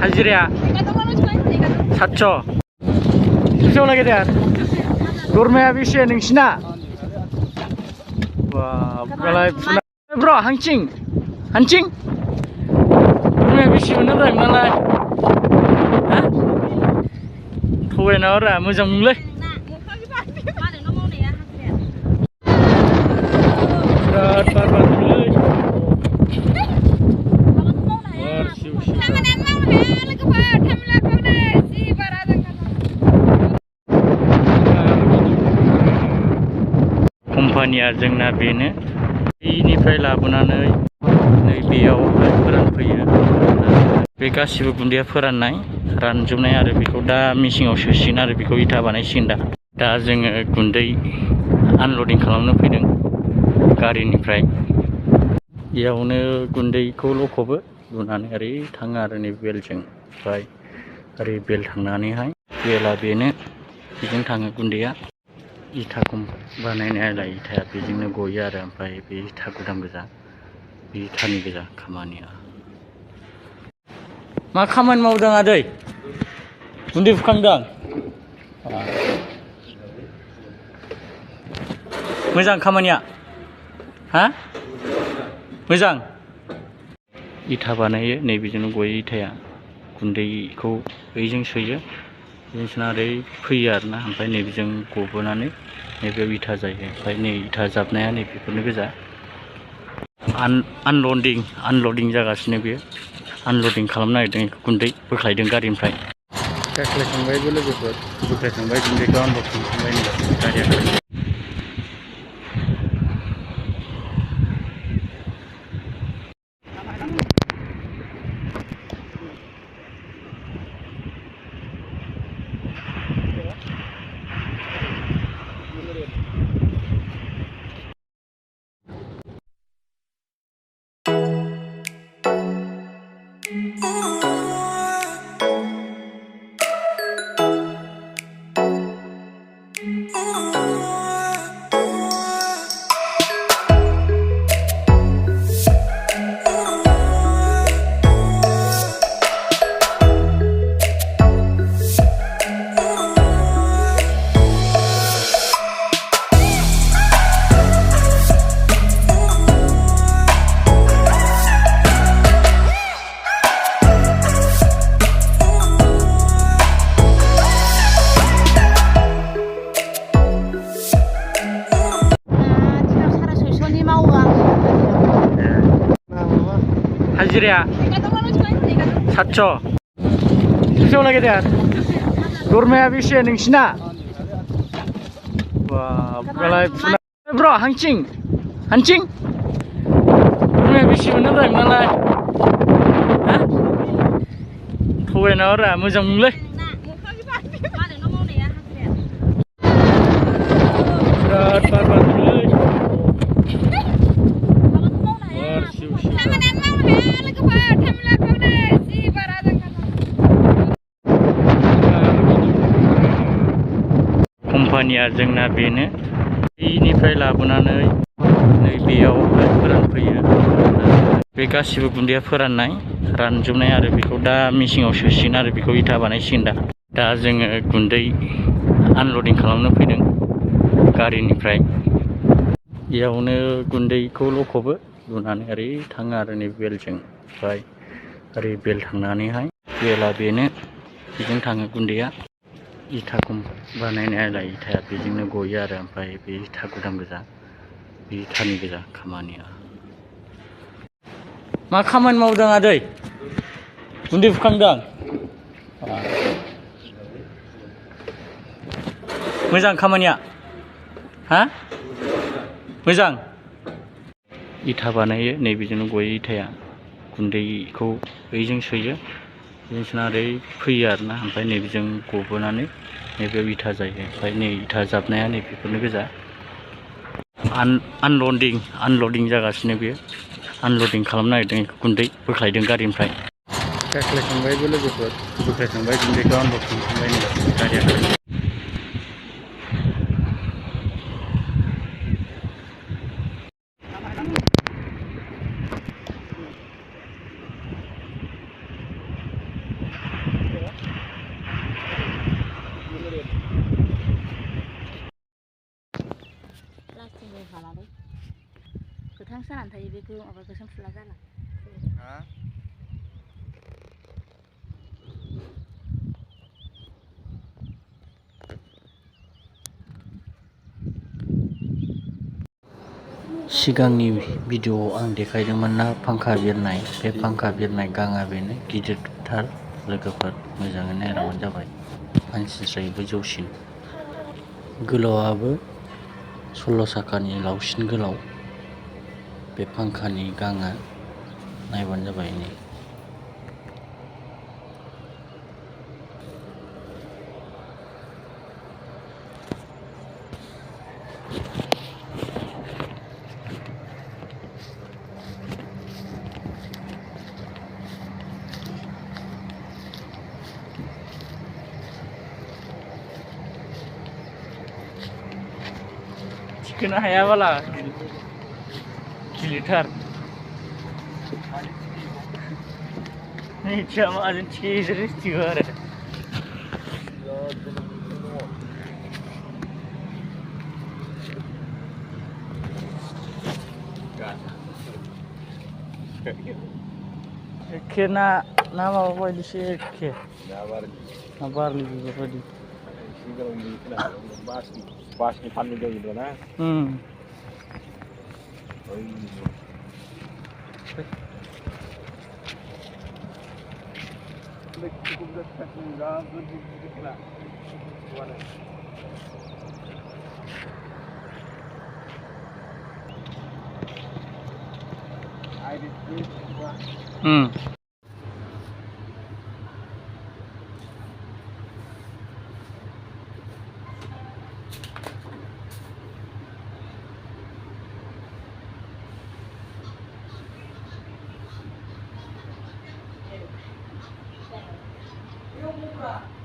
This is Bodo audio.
हाजिराया 700 बेसेबां लागै दे बोरमाया बेसे नोंसिना बालाय ब्र हांचिं बोरमाया बेसे मोनोब्रा नालाय थगायना रा मोजां मोनलै बिराद बार बारलै कम्पानिया जोंना बेनो बेनिफ्राय लाबोनानै नैबेयाव फोरानफैयो बे गासिबो गुन्दैया फोराननाय रानजोबनाय आरो बेखौ दा मेसिङाव सोसिगोन आरो बेखौ इथा बानायसिगोन दा जोङो गुन्दै आनलडिं खालामनो फैदों गारिनिफ्राय बेयावनो गुन्दैखौ लखबो लुनानै ओरै थाङो आरो नै बेलजों ओमफ्राय ओरै बेल थांनानैहाय बेला बेनो बेजों थाङो गुन्दैया इथाखौ बानायनायालाय इथाया बेजोंनो गयो आरो ओमफ्राय बे इथा गुदाम गोजा बे इथानि गोजा खामानिया मा खामानि मावदों आदै गुन्दै फुखांदों मोजां खामानिया हा मोजां इथा बानायो नैबेजोंनो गयो इथाया गुन्दैखौ बैजों सोयो बेजों सोना ओरै फैयो आरोना ओमफ्राय नैबेजों गबोनानै नैबेयाव इथा जायो ओमफ्राय नै इथा जाबनाया नैबेफोरनो गोजा आनलडिं जागासिनो बेयो आनलडिं खालामनो नागिरदों गुन्दै बोख्लायदों गारिनिफ्राय बोख्लायखांबायबो लोगोफोर बोख्लायखांबाय गुन्दैखौ आनलड खालामखांबाय गारिया हाजिराया 700 बेसेबां लागै दे बोरमाया बेसे नोंसिना बालाय ब्र हांचिं बोरमाया बेसे मोनोब्रा नालाय थगायना रा मोजां मोनलै बिराद बार बारलै कम्पानिया जोंना बेनो बेनिफ्राय लाबोनानै नैबेयाव फोरानफैयो बे गासिबो गुन्दैया फोराननाय रानजोबनाय आरो बेखौ दा मेसिङाव सोसिगोन आरो बेखौ इथा बानायसिगोन दा जोङो गुन्दै आनलडिं खालामनो फैदों गारिनिफ्राय बेयावनो गुन्दैखौ लखबो लुनानै ओरै थाङो आरो नै बेलजों ओमफ्राय ओरै बेल थांनानैहाय बेला बेनो बेजों थाङो गुन्दैया इथाखौ बानायनायालाय इथाया बेजोंनो गयो आरो ओमफ्राय बे इथा गुदाम गोजा बे इथानि गोजा खामानिया मा खामानि मावदों आदै गुन्दै फुखांदों मोजां खामानिया हा मोजां इथा बानायो नैबेजोंनो गयो इथाया गुन्दैखौ बैजों सोयो बेजों सोनानै फैयो आरोना ओमफ्राय नैबेजों गबोनानै नैबेयाव इथा जायो ओमफ्राय नै इथा जाबनाया नैबेफोरनो गोजा आनलडिं जागासिनो बेयो आनलडिं खालामनो नागिरदों गुन्दै बोख्लायदों गारिनिफ्राय बोख्लायखांबायबो लोगोफोर बोख्लायखांबाय गुन्दैखौ आनलड खालामखांबाय नै गारिया गोथां जानानै थायो बेखौ माबा गोसोम फुला जाला सिगांनि भिडिअ'आव आं देखायदोंमोन ना फांखा बिरनाय बे फांखा बिरनाय गाङा बेनो गिदिरथार लोगोफोर मोजाङै नायलांबानो जाबाय मानसिनिफ्रायबो जौसिन गोलावआबो 16 साखानि लावसिन गोलाव बे फांखानि गाङा नायबानो जाबाय नै थिखोनो हायाबाला गिलिरथार मिथिया माजों थिखो आरो एखे ना माबा बायदिसो एखे ना बारलि बेफोरबायदि बासनि फाननो जायो ना Yung mukha.